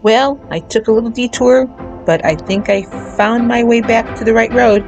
Well, I took a little detour, but I think I found my way back to the right road.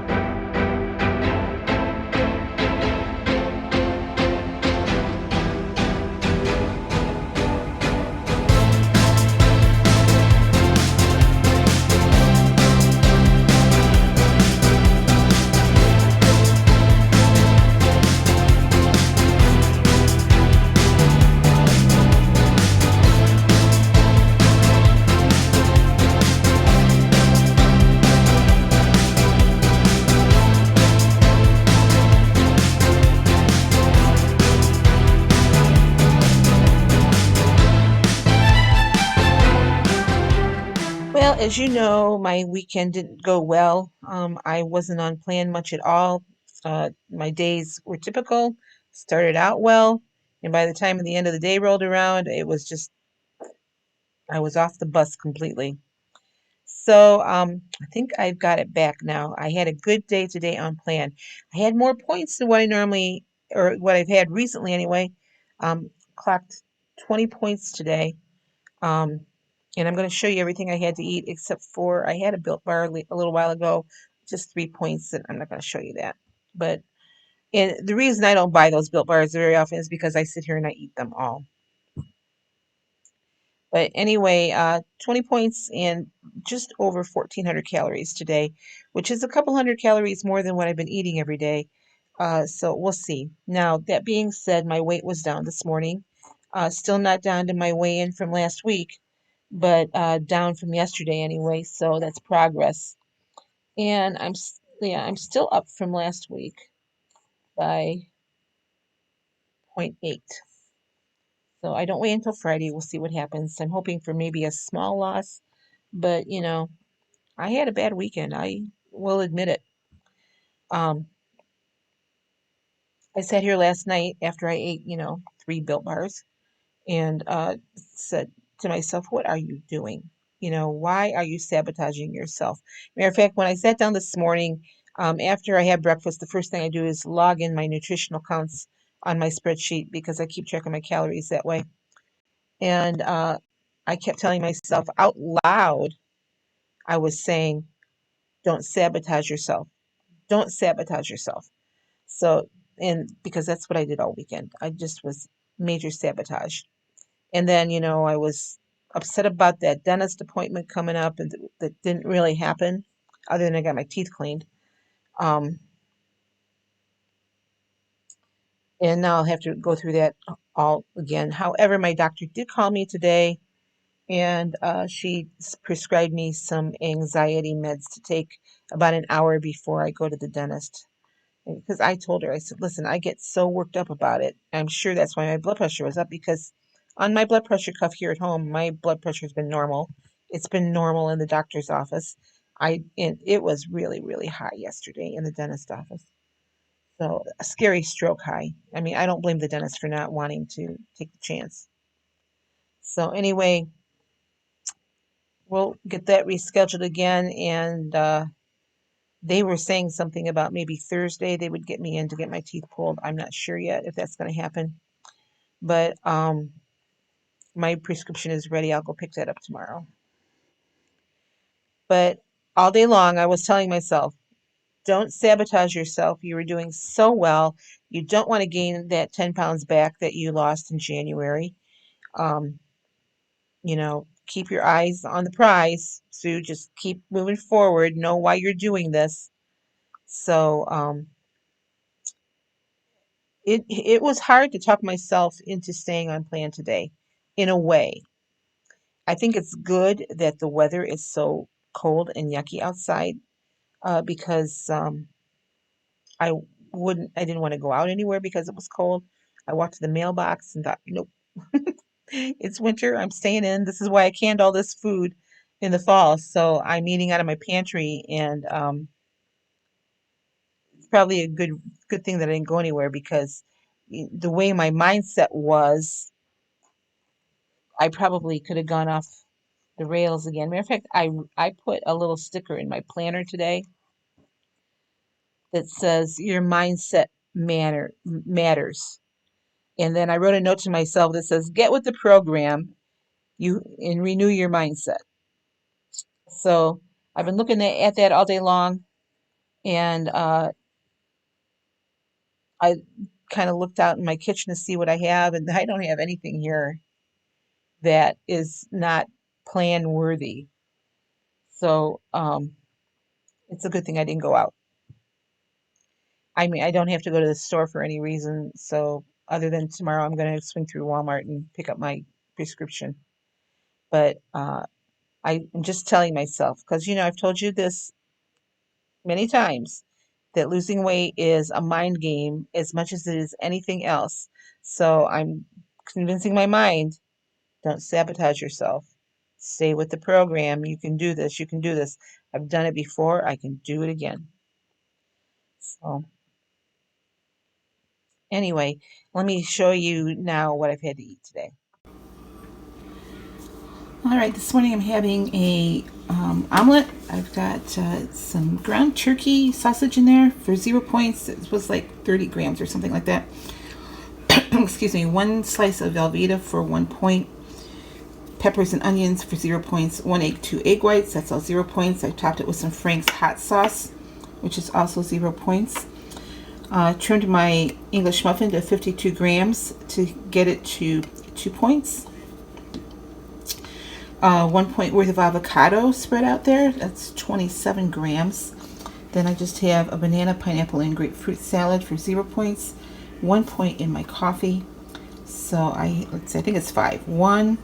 Well, as you know, my weekend didn't go well. I wasn't on plan much at all. My days were typical, started out well, and by the time the end of the day rolled around, it was just, I was off the bus completely. So, I think I've got it back now. I had a good day today on plan. I had more points than what I normally, or what I've had recently anyway. Clocked 20 points today. Um, and I'm going to show you everything I had to eat except for I had a Built Bar a little while ago, just 3 points, and I'm not going to show you that. But and the reason I don't buy those Built Bars very often is because I sit here and I eat them all. But anyway, 20 points and just over 1,400 calories today, which is a couple hundred calories more than what I've been eating every day. So we'll see. Now, that being said, my weight was down this morning. Still not down to my weigh-in from last week, but down from yesterday anyway. So that's progress. And yeah, I'm still up from last week by zero point 0.8. So I don't weigh until Friday. We'll see what happens. I'm hoping for maybe a small loss, but I had a bad weekend. I will admit it. Um, I sat here last night after I ate, 3 Built Bars and said to myself, what are you doing? Why are you sabotaging yourself? Matter of fact, when I sat down this morning, after I had breakfast, the first thing I do is log in my nutritional counts on my spreadsheet because I keep track of my calories that way. And I kept telling myself out loud, I was saying, don't sabotage yourself. Don't sabotage yourself. So, and because that's what I did all weekend, I just was major sabotage. And then, I was upset about that dentist appointment coming up, and that didn't really happen, other than I got my teeth cleaned. Um, and now I'll have to go through that all again. However, my doctor did call me today, and she prescribed me some anxiety meds to take about an hour before I go to the dentist. Because I told her, I said, listen, I get so worked up about it. I'm sure that's why my blood pressure was up because on my blood pressure cuff here at home, my blood pressure has been normal. It's been normal in the doctor's office. And it was really, really high yesterday in the dentist office. So a scary stroke high. I mean, I don't blame the dentist for not wanting to take the chance. So anyway, we'll get that rescheduled again, and they were saying something about maybe Thursday they would get me in to get my teeth pulled. I'm not sure yet if that's going to happen, but my prescription is ready. I'll go pick that up tomorrow. But all day long, I was telling myself, don't sabotage yourself. You were doing so well. You don't want to gain that 10 pounds back that you lost in January. Um, keep your eyes on the prize. So just keep moving forward. Know why you're doing this. So, it was hard to talk myself into staying on plan today, in a way. I think it's good that the weather is so cold and yucky outside, because I I didn't want to go out anywhere because it was cold. I walked to the mailbox and thought, nope, it's winter. I'm staying in. This is why I canned all this food in the fall. So I'm eating out of my pantry, and it's probably a good thing that I didn't go anywhere because the way my mindset was, I probably could have gone off the rails again. Matter of fact, I put a little sticker in my planner today that says your mindset matters. And then I wrote a note to myself that says get with the program and renew your mindset. So I've been looking at that all day long, and I kind of looked out in my kitchen to see what I have, and I don't have anything here that is not plan worthy. So it's a good thing I didn't go out. I mean, I don't have to go to the store for any reason. So other than tomorrow, I'm going to swing through Walmart and pick up my prescription. But I'm just telling myself, because, I've told you this many times, that losing weight is a mind game as much as it is anything else. So I'm convincing my mind, don't sabotage yourself. Stay with the program. You can do this. You can do this. I've done it before. I can do it again. So anyway, let me show you now what I've had to eat today. All right, this morning I'm having a omelet. I've got some ground turkey sausage in there for 0 points. It was like 30 grams or something like that. Excuse me. One slice of Velveeta for 1 point. Peppers and onions for 0 points. 1 egg, 2 egg whites. That's all 0 points. I topped it with some Frank's hot sauce, which is also 0 points. Trimmed my English muffin to 52 grams to get it to 2 points. 1 point worth of avocado spread out there. That's 27 grams. Then I just have a banana, pineapple, and grapefruit salad for 0 points. 1 point in my coffee. So let's see, I think it's 5. 1,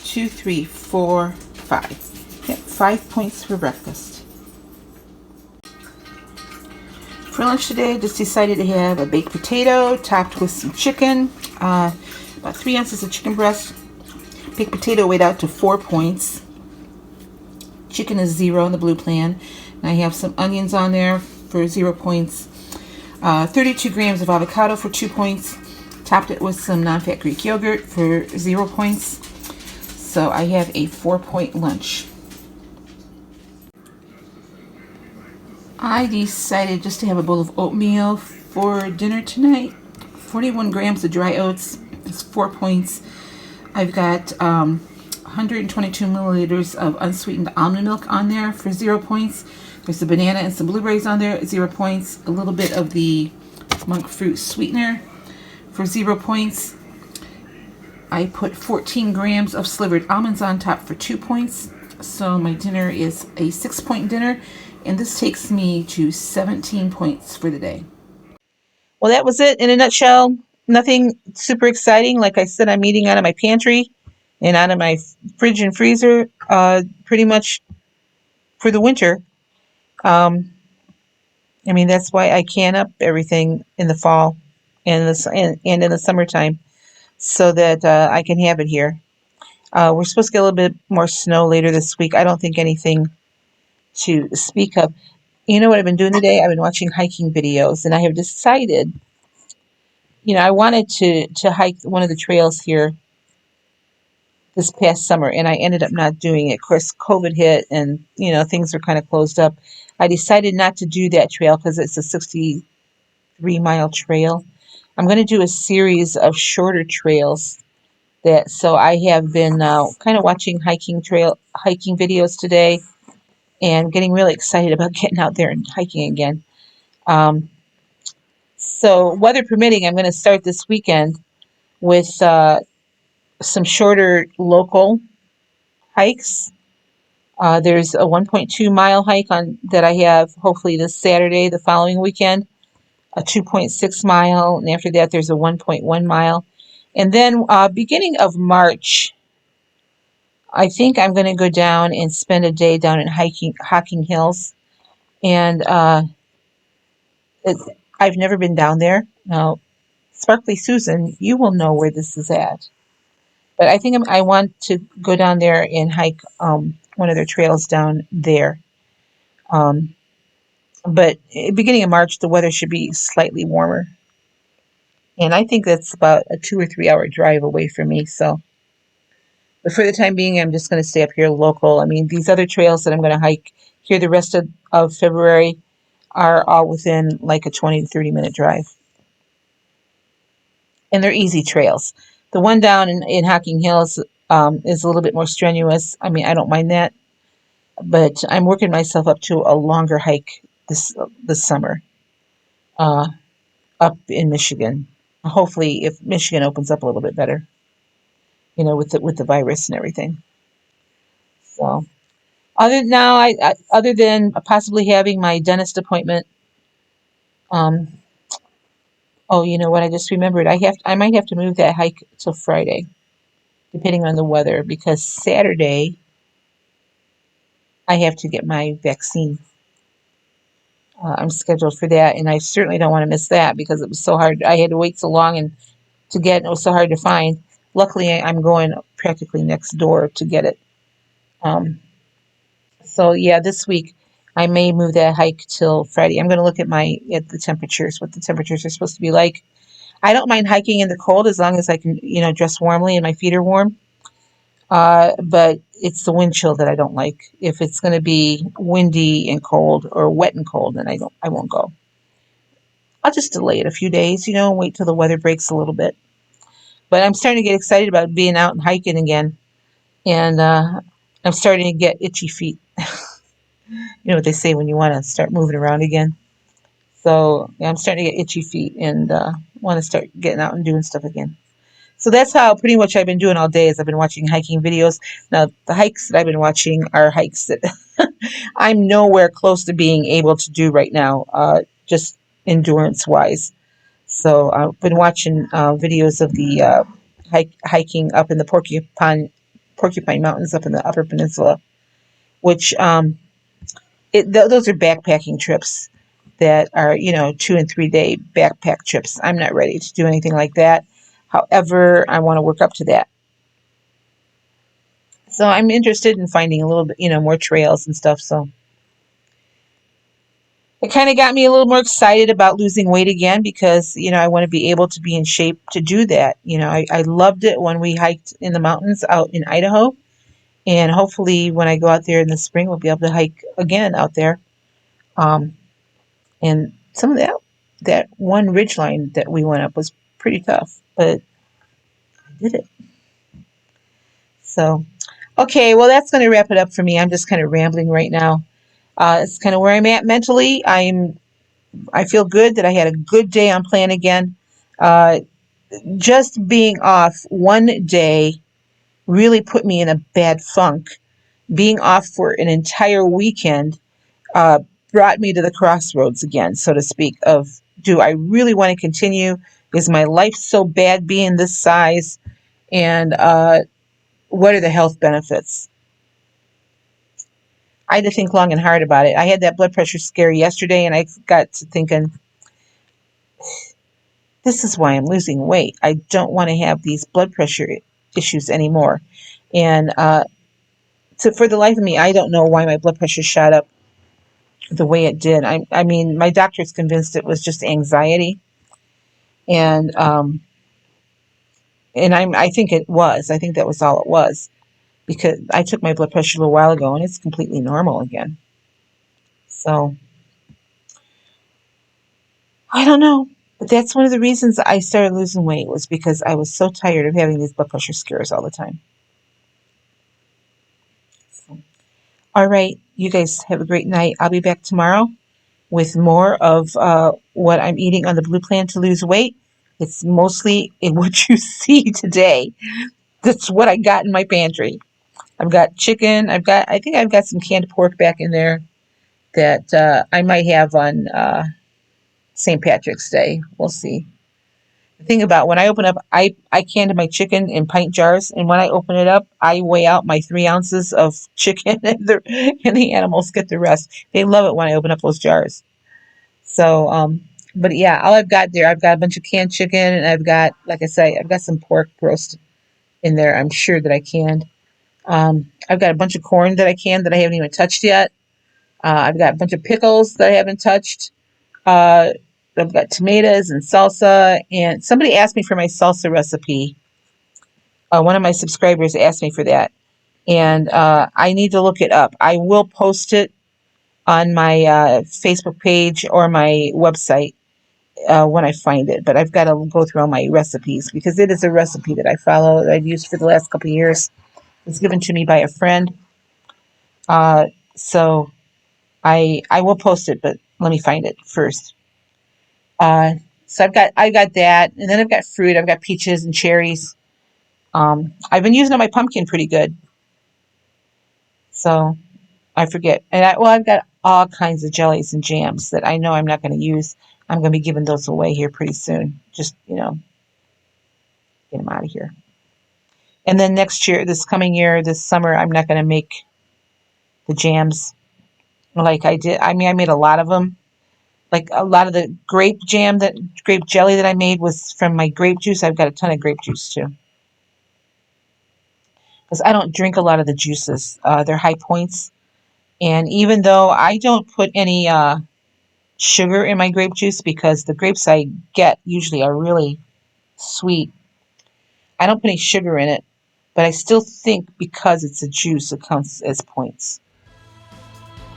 2, 3, 4, 5. Yep, 5 points for breakfast. For lunch today, I just decided to have a baked potato topped with some chicken. About 3 ounces of chicken breast. Baked potato weighed out to 4 points. Chicken is 0 in the blue plan. And I have some onions on there for 0 points. 32 grams of avocado for 2 points. Topped it with some non-fat Greek yogurt for 0 points. So I have a 4-point lunch. I decided just to have a bowl of oatmeal for dinner tonight. 41 grams of dry oats is 4 points. I've got 122 milliliters of unsweetened almond milk on there for 0 points. There's a banana and some blueberries on there, 0 points. A little bit of the monk fruit sweetener for 0 points. I put 14 grams of slivered almonds on top for 2 points. So my dinner is a 6-point dinner, and this takes me to 17 points for the day. Well, that was it in a nutshell. Nothing super exciting. Like I said, I'm eating out of my pantry and out of my fridge and freezer pretty much for the winter. I mean, that's why I can up everything in the fall and in the summertime so that I can have it here. We're supposed to get a little bit more snow later this week. I don't think anything to speak of. You know what I've been doing today? I've been watching hiking videos, and I have decided, I wanted to hike one of the trails here this past summer, and I ended up not doing it. Of course, COVID hit, and things were kind of closed up. I decided not to do that trail because it's a 63-mile trail. I'm going to do a series of shorter trails. So I have been kind of watching hiking videos today, and getting really excited about getting out there and hiking again. So weather permitting, I'm going to start this weekend with some shorter local hikes. There's a 1.2-mile hike that I have hopefully this Saturday, the following weekend, a 2.6 mile, and after that there's a 1.1 mile. And then beginning of March, I think I'm going to go down and spend a day down in Hocking Hills. And I've never been down there. Now, Sparkly Susan, you will know where this is at. But I think I want to go down there and hike one of their trails down there. But beginning of March, the weather should be slightly warmer. And I think that's about a 2 or 3 hour drive away from me. But for the time being, I'm just going to stay up here local. I mean, these other trails that I'm going to hike here the rest of February are all within like a 20 to 30-minute drive. And they're easy trails. The one down in Hocking Hills, is a little bit more strenuous. I mean, I don't mind that, but I'm working myself up to a longer hike this summer, uh, up in Michigan. Hopefully, if Michigan opens up a little bit better, with the virus and everything. So, other than possibly having my dentist appointment, um, oh, you know what? I just remembered. I might have to move that hike till Friday, depending on the weather, because Saturday I have to get my vaccine. I'm scheduled for that, and I certainly don't want to miss that because it was so hard. I had to wait so long and to get, and it was so hard to find. Luckily, I'm going practically next door to get it. Um, so yeah, this week I may move that hike till Friday. I'm going to look at the temperatures, what the temperatures are supposed to be like. I don't mind hiking in the cold as long as I can, dress warmly and my feet are warm. But it's the wind chill that I don't like. If it's going to be windy and cold or wet and cold, then I won't go. I'll just delay it a few days, and wait till the weather breaks a little bit. But I'm starting to get excited about being out and hiking again, and I'm starting to get itchy feet. You know what they say when you want to start moving around again. So yeah, I'm starting to get itchy feet and want to start getting out and doing stuff again. So that's how pretty much I've been doing all day is I've been watching hiking videos. Now, the hikes that I've been watching are hikes that I'm nowhere close to being able to do right now, just endurance wise. So I've been watching videos of the hiking up in the Porcupine Mountains up in the Upper Peninsula, which those are backpacking trips that are 2 and 3 day backpack trips. I'm not ready to do anything like that. However, I want to work up to that. So I'm interested in finding a little bit, more trails and stuff. So it kind of got me a little more excited about losing weight again because, I want to be able to be in shape to do that. I loved it when we hiked in the mountains out in Idaho. And hopefully when I go out there in the spring, we'll be able to hike again out there. Um, and some of that one ridge line that we went up was pretty tough, but I did it. So, okay, well, that's going to wrap it up for me. I'm just kind of rambling right now. It's kind of where I'm at mentally. I feel good that I had a good day on plan again. Uh, just being off one day really put me in a bad funk. Being off for an entire weekend uh, brought me to the crossroads again, so to speak, of do I really want to continue? Is my life so bad being this size? And what are the health benefits? I had to think long and hard about it. I had that blood pressure scare yesterday, and I got to thinking, this is why I'm losing weight. I don't want to have these blood pressure issues anymore. And for the life of me, I don't know why my blood pressure shot up the way it did. I mean, my doctor's convinced it was just anxiety, and I think it was. I think that was all it was because I took my blood pressure a little while ago, and it's completely normal again. So I don't know. But that's one of the reasons I started losing weight was because I was so tired of having these blood pressure scares all the time. So, all right, you guys have a great night. I'll be back tomorrow with more of what I'm eating on the Blue Plan to lose weight. It's mostly in what you see today. That's what I got in my pantry. I've got chicken. I think I've got some canned pork back in there that I might have on St. Patrick's Day. We'll see. The thing about when I open up, I canned my chicken in pint jars, and when I open it up, I weigh out my 3 ounces of chicken, and the animals get the rest. They love it when I open up those jars. So, but yeah, all I've got there, I've got a bunch of canned chicken, and I've got, like I say, I've got some pork roast in there. I'm sure that I canned. I've got a bunch of corn that I canned that I haven't even touched yet. I've got a bunch of pickles that I haven't touched. Uh, I've got tomatoes and salsa. And somebody asked me for my salsa recipe. One of my subscribers asked me for that. And I need to look it up. I will post it on my Facebook page or my website when I find it. But I've got to go through all my recipes because it is a recipe that I follow that I've used for the last couple of years. It was given to me by a friend. Uh, so I will post it, but let me find it first. Uh, so I've got that, and then I've got fruit. I've got peaches and cherries. I've been using up my pumpkin pretty good, so I forget. And I've got all kinds of jellies and jams that I know I'm not going to use. I'm going to be giving those away here pretty soon. Just get them out of here. And then next year, this coming year, this summer, I'm not going to make the jams like I did. I mean, I made a lot of them. Like a lot of the grape jelly that I made was from my grape juice. I've got a ton of grape juice too. Because I don't drink a lot of the juices. They're high points. And even though I don't put any sugar in my grape juice because the grapes I get usually are really sweet, I don't put any sugar in it. But I still think because it's a juice, it counts as points.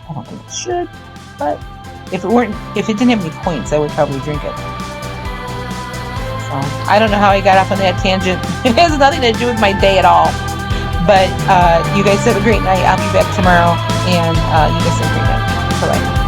I don't think it should, but if it didn't have any points, I would probably drink it. So I don't know how I got off on that tangent. It has nothing to do with my day at all. But you guys have a great night. I'll be back tomorrow, and you guys have a great night. Bye bye.